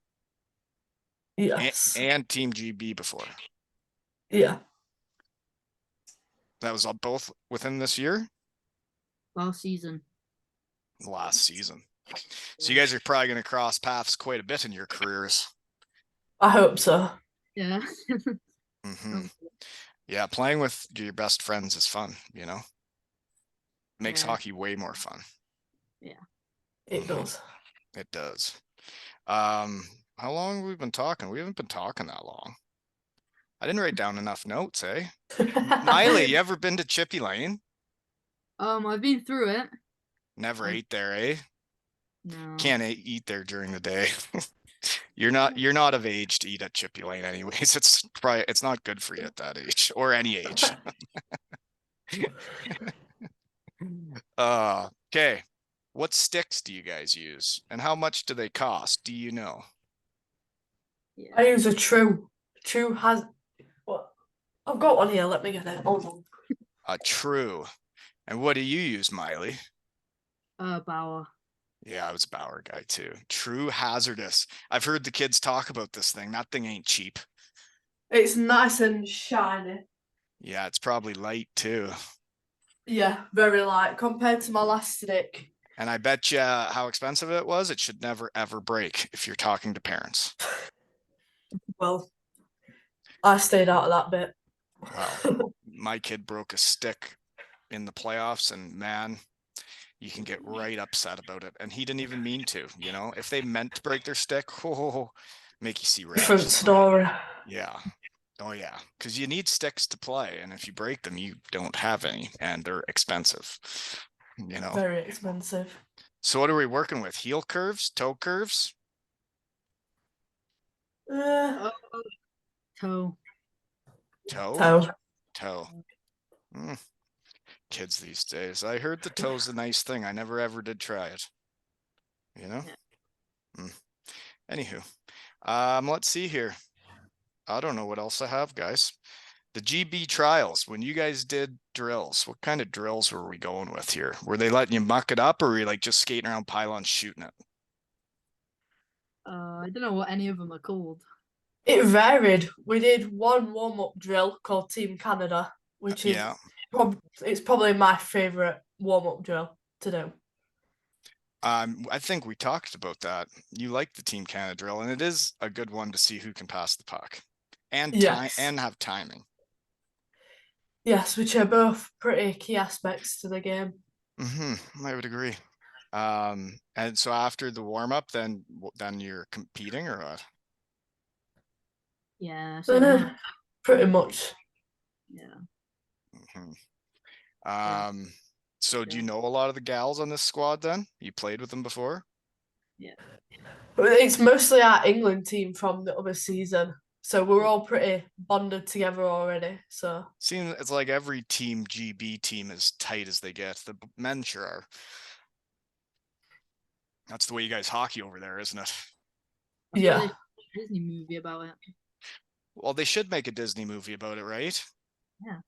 Speaker 2: Yes.
Speaker 1: And Team GB before.
Speaker 2: Yeah.
Speaker 1: That was both within this year?
Speaker 3: Last season.
Speaker 1: So you guys are probably going to cross paths quite a bit in your careers.
Speaker 2: I hope so.
Speaker 3: Yeah.
Speaker 1: Mm-hmm. Yeah, playing with your best friends is fun, Makes hockey way more fun.
Speaker 3: Yeah.
Speaker 2: It does.
Speaker 1: It does. How long have we been talking? We haven't been talking that long. I didn't write down enough notes, eh? Miley, you ever been to Chippy Lane?
Speaker 3: I've been through it.
Speaker 1: Never ate there, eh?
Speaker 3: No.
Speaker 1: Can't eat there during the day. You're not of age to eat at Chippy Lane anyways. It's not good for you at that age or any age. Okay. What sticks do you guys use, and how much do they cost? Do you know?
Speaker 3: Yeah.
Speaker 2: I use a True. True has. What? I've got one here. Let me get it. Hold on.
Speaker 1: A True. And what do you use, Miley?
Speaker 3: Bauer.
Speaker 1: Yeah, I was a Bauer guy too. True Hazardous. I've heard the kids talk about this thing. That thing ain't cheap.
Speaker 2: It's nice and shiny.
Speaker 1: Yeah, it's probably light too.
Speaker 2: Yeah, very light compared to my last stick.
Speaker 1: And I bet you how expensive it was. It should never, ever break if you're talking to parents.
Speaker 2: Well, I stayed out of that bit.
Speaker 1: Wow. My kid broke a stick in the playoffs, and man, you can get right upset about it. And he didn't even mean to, you know, if they meant to break their stick, make you see red.
Speaker 2: Different story.
Speaker 1: Yeah. Oh yeah. Because you need sticks to play. And if you break them, you don't have any, and they're expensive, you know.
Speaker 2: Very expensive.
Speaker 1: So what are we working with? Heel curves, toe curves?
Speaker 2: Uh,
Speaker 3: Toe.
Speaker 1: Toe?
Speaker 2: toe.
Speaker 1: Toe. Kids these days. I heard the toe's a nice thing. I never ever did try it. You know? Anywho. Let's see here. I don't know what else I have, guys. The GB trials, when you guys did drills, what kind of drills were we going with here? Were they letting you muck it up, or were you like just skating around pylons shooting it?
Speaker 3: I don't know what any of them are called.
Speaker 2: It varied. We did one warm-up drill called Team Canada, which is it's probably my favorite warm-up drill to do.
Speaker 1: I think we talked about that. You like the Team Canada drill, and it is a good one to see who can pass the puck and time
Speaker 2: Yes.
Speaker 1: and have timing.
Speaker 2: Yes, which are both pretty key aspects to the game.
Speaker 1: I would agree. And so after the warm up, then you're competing or what?
Speaker 3: Yeah. So
Speaker 2: Pretty much.
Speaker 3: yeah.
Speaker 1: So do you know a lot of the gals on this squad then? You played with them before?
Speaker 3: Yeah.
Speaker 2: It's mostly our England team from the other season. So we're all pretty bonded together already. So
Speaker 1: seems it's like every Team GB team is tight as they get. The men sure are. That's the way you guys hockey over there, isn't it?
Speaker 2: Yeah.
Speaker 3: Disney movie about it.
Speaker 1: Well, they should make a Disney movie about it, right?
Speaker 3: Yeah.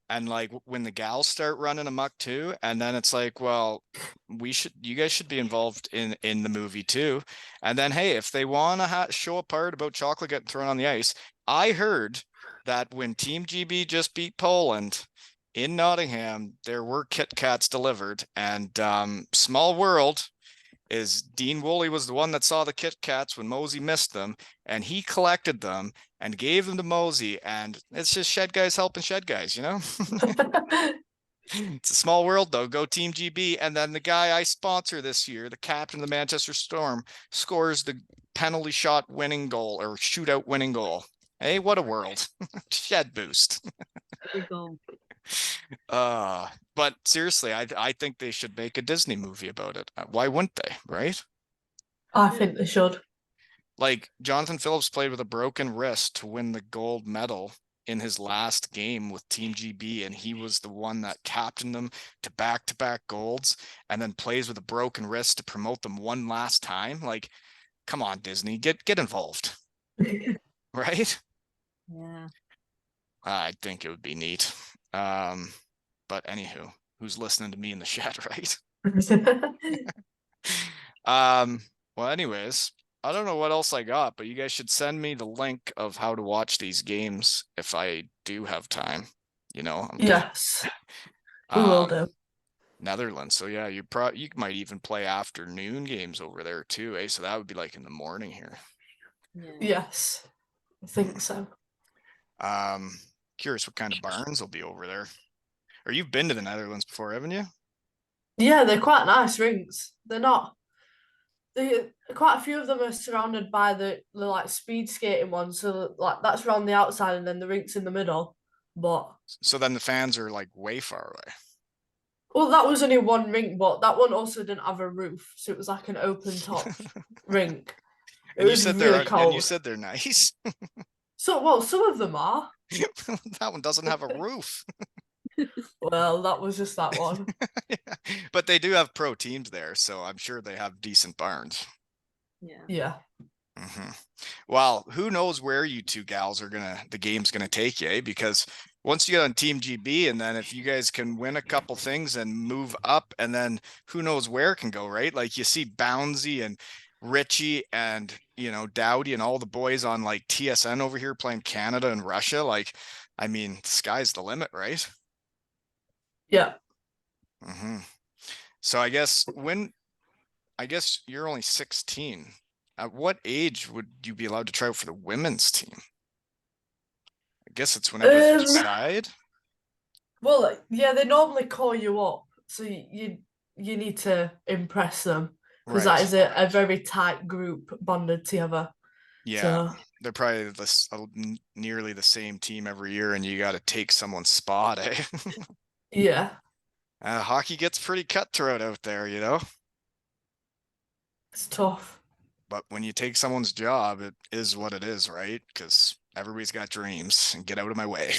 Speaker 1: And like when the gals start running amok too, and then it's like, well, you guys should be involved in the movie too. And then hey, if they want to show a part about chocolate getting thrown on the ice, I heard that when Team GB just beat Poland in Nottingham, there were Kit Kats delivered, and small world is Dean Woolley was the one that saw the Kit Kats when Mosey missed them, and he collected them and gave them to Mosey, and it's just shed guys helping shed guys, you know? It's a small world though. Go Team GB. And then the guy I sponsor this year, the captain of the Manchester Storm, scores the penalty shot winning goal or shootout winning goal. Hey, what a world. Shed boost.
Speaker 3: Good goal.
Speaker 1: But seriously, I think they should make a Disney movie about it. Why wouldn't they, right?
Speaker 2: I think they should.
Speaker 1: Like Jonathan Phillips played with a broken wrist to win the gold medal in his last game with Team GB, and he was the one that captained them to back-to-back golds, and then plays with a broken wrist to promote them one last time. Like, come on, Disney, get involved, right?
Speaker 3: Yeah.
Speaker 1: I think it would be neat. But anywho, who's listening to me in the chat, right? Well, anyways, I don't know what else I got, but you guys should send me the link of how to watch these games if I do have time. You know,
Speaker 2: yes, we will do.
Speaker 1: Netherlands. So yeah, you might even play afternoon games over there too, eh? So that would be like in the morning here.
Speaker 3: Yeah.
Speaker 2: Yes, I think so.
Speaker 1: Curious what kind of barns will be over there. Or you've been to the Netherlands before, haven't you?
Speaker 2: Yeah, they're quite nice rinks. They're not. Quite a few of them are surrounded by the like speed skating ones, so like that's around the outside, and then the rink's in the middle. But
Speaker 1: so then the fans are like way far away.
Speaker 2: Well, that was only one rink, but that one also didn't have a roof, so it was like an open top rink.
Speaker 1: And you said really cold. And you said they're nice.
Speaker 2: Well, some of them are.
Speaker 1: That one doesn't have a roof.
Speaker 2: Well, that was just that one.
Speaker 1: Yeah. But they do have pro teams there, so I'm sure they have decent barns.
Speaker 2: Yeah.
Speaker 1: Well, who knows where you two gals are the game's gonna take you, eh? Because once you get on Team GB, and then if you guys can win a couple things and move up, and then who knows where it can go, right? Like you see Bouncy and Richie and Dowdy and all the boys on like TSN over here playing Canada and Russia. Like, I mean, the sky's the limit, right?
Speaker 2: Yeah.
Speaker 1: So I guess you're only 16. At what age would you be allowed to try out for the women's team? guess it's whenever they
Speaker 2: Um,
Speaker 1: decide.
Speaker 2: Well, yeah, they normally call you up, so you need to impress them because that
Speaker 1: Right.
Speaker 2: is a very tight group bonded together.
Speaker 1: Yeah.
Speaker 2: So
Speaker 1: They're probably nearly the same team every year, and you got to take someone's spot, eh?
Speaker 2: yeah,
Speaker 1: Hockey gets pretty cutthroat out there, you know?
Speaker 2: it's tough.
Speaker 1: But when you take someone's job, it is what it is, right? Because everybody's got dreams, and get out of my way.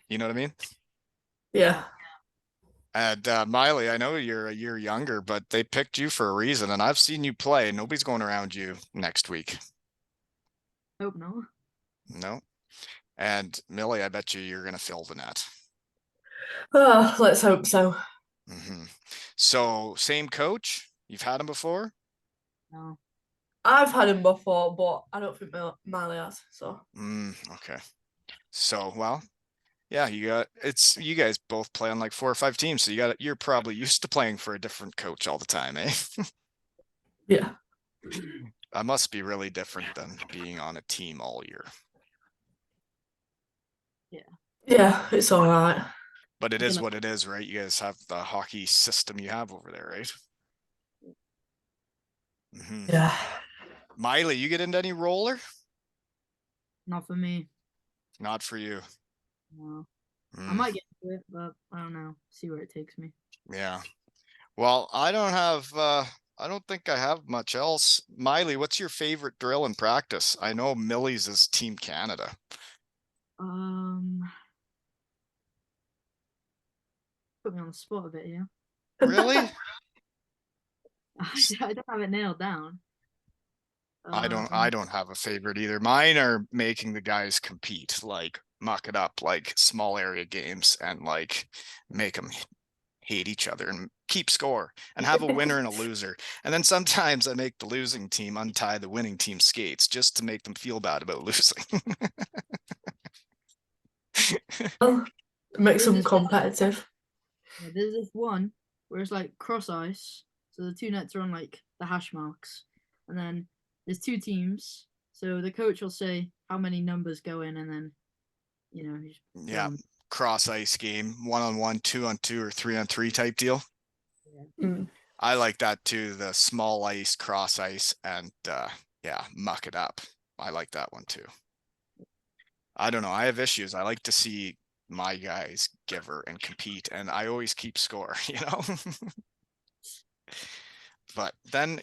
Speaker 1: You know what I mean?
Speaker 2: Yeah.
Speaker 1: And Miley, I know you're a year younger, but they picked you for a reason, and I've seen you play. Nobody's going around you next week.
Speaker 3: Hope no.
Speaker 1: No. And Millie, I bet you're going to fill the net.
Speaker 2: Oh, let's hope so.
Speaker 1: So, same coach? You've had him before?
Speaker 3: No.
Speaker 2: I've had him before, but I don't think Miley has. So
Speaker 1: Okay. So, well, yeah, you guys both play on like 4 or 5 teams, so you're probably used to playing for a different coach all the time, eh?
Speaker 2: yeah,
Speaker 1: That must be really different than being on a team all year.
Speaker 2: yeah, it's all right.
Speaker 1: But it is what it is, right? You guys have the hockey system you have over there, right?
Speaker 2: Yeah.
Speaker 1: Miley, you get into any roller?
Speaker 3: Not for me.
Speaker 1: Not for you.
Speaker 3: No. I might get into it, but I don't know. See where it takes me.
Speaker 1: Yeah. Well, I don't think I have much else. Miley, what's your favorite drill in practice? I know Millie's is Team Canada.
Speaker 3: Put me on the spot a bit, yeah.
Speaker 1: Really?
Speaker 3: I don't have it nailed down.
Speaker 1: I don't have a favorite either. Mine are making the guys compete, like muck it up, like small area games, and like make them hate each other and keep score and have a winner and a loser. And then sometimes I make the losing team untie the winning team skates just to make them feel bad about losing.
Speaker 2: Makes them competitive.
Speaker 3: Yeah, there's this one where it's like cross ice, so the two nets are on like the hash marks, and then there's 2 teams. So the coach will say how many numbers go in, and then
Speaker 1: Yeah, cross ice game, 1-on-1, 2-on-2, or 3-on-3 type deal. I like that too. The small ice, cross ice, and yeah, muck it up. I like that one too. I don't know. I have issues. I like to see my guys give her and compete, and I always keep score, you know? But then,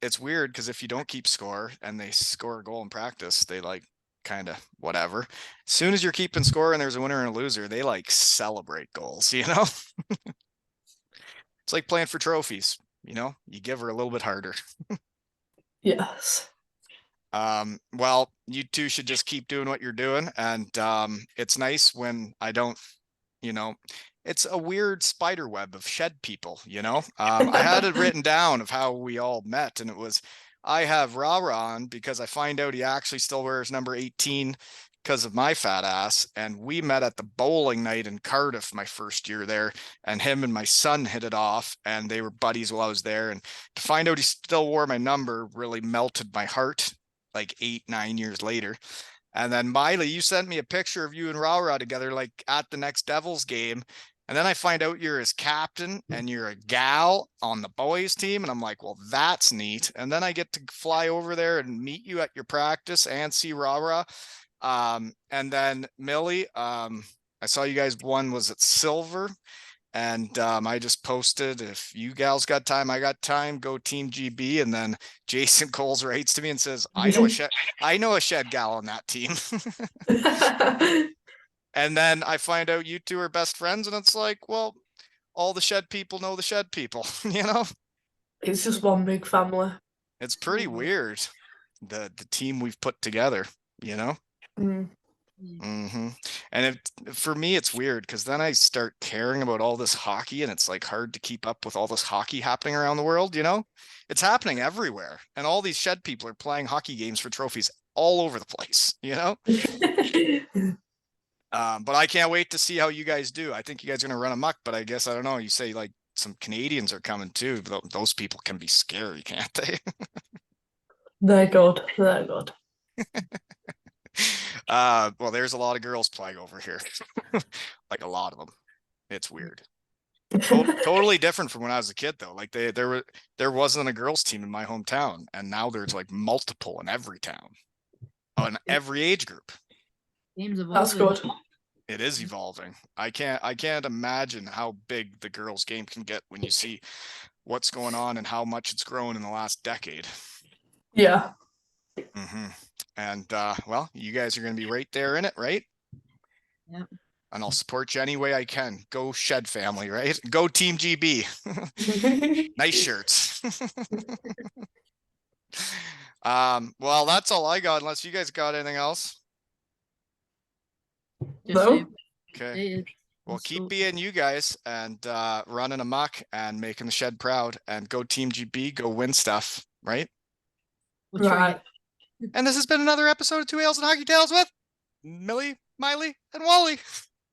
Speaker 1: it's weird because if you don't keep score and they score a goal in practice, they like kind of whatever. As soon as you're keeping score and there's a winner and a loser, they like celebrate goals, you know? It's like playing for trophies, you give her a little bit harder.
Speaker 2: Yes.
Speaker 1: Well, you two should just keep doing what you're doing. And it's nice when I don't, it's a weird spider web of shed people, I had it written down of how we all met, and it was, I have Ra on because I find out he actually still wears number 18 because of my fat ass. And we met at the bowling night in Cardiff my first year there, and him and my son hit it off, and they were buddies while I was there. And to find out he still wore my number really melted my heart, like 8-9 years later. And then Miley, you sent me a picture of you and Ra together, like at the next Devils game. And then I find out you're his captain and you're a gal on the boys team. And I'm like, well, that's neat. And then I get to fly over there and meet you at your practice and see Ra. And then Millie, I saw you guys, one was at silver. And I just posted, if you gals got time, I got time, go Team GB. And then Jason Coles writes to me and says, I know a shed gal on that team. And then I find out you two are best friends, and it's like, well, all the shed people know the shed people,
Speaker 2: It's just one big family.
Speaker 1: It's pretty weird, the team we've put together, And for me, it's weird because then I start caring about all this hockey, and it's like hard to keep up with all this hockey happening around the world. It's happening everywhere, and all these shed people are playing hockey games for trophies all over the place. But I can't wait to see how you guys do. I think you guys are gonna run amok, but I guess I don't know. You say like some Canadians are coming too. Those people can be scary, can't they?
Speaker 2: They're good. They're good.
Speaker 1: Well, there's a lot of girls playing over here. Like a lot of them. It's weird. Totally different from when I was a kid though. Like there wasn't a girls team in my hometown, and now there's like multiple in every town. In every age group.
Speaker 3: Games
Speaker 2: That's
Speaker 3: evolving.
Speaker 2: good.
Speaker 1: It is evolving. I can't imagine how big the girls game can get when you see what's going on and how much it's grown in the last decade.
Speaker 2: Yeah.
Speaker 1: And well, you guys are going to be right there in it, right?
Speaker 3: Yep.
Speaker 1: And I'll support you any way I can. Go Shed family, right? Go Team GB. Nice shirts. Well, that's all I got, unless you guys got anything else.
Speaker 3: Just
Speaker 2: No?
Speaker 3: say,
Speaker 1: Okay.
Speaker 3: hey,
Speaker 1: Well,
Speaker 3: let's
Speaker 1: keep
Speaker 3: go.
Speaker 1: being you guys and running amok and making the Shed proud, and go Team GB, go win stuff, right?
Speaker 3: We'll try.
Speaker 2: Right.
Speaker 1: And this has been another episode of Two Ales and Hockey Tales with Millie, Miley, and Wally.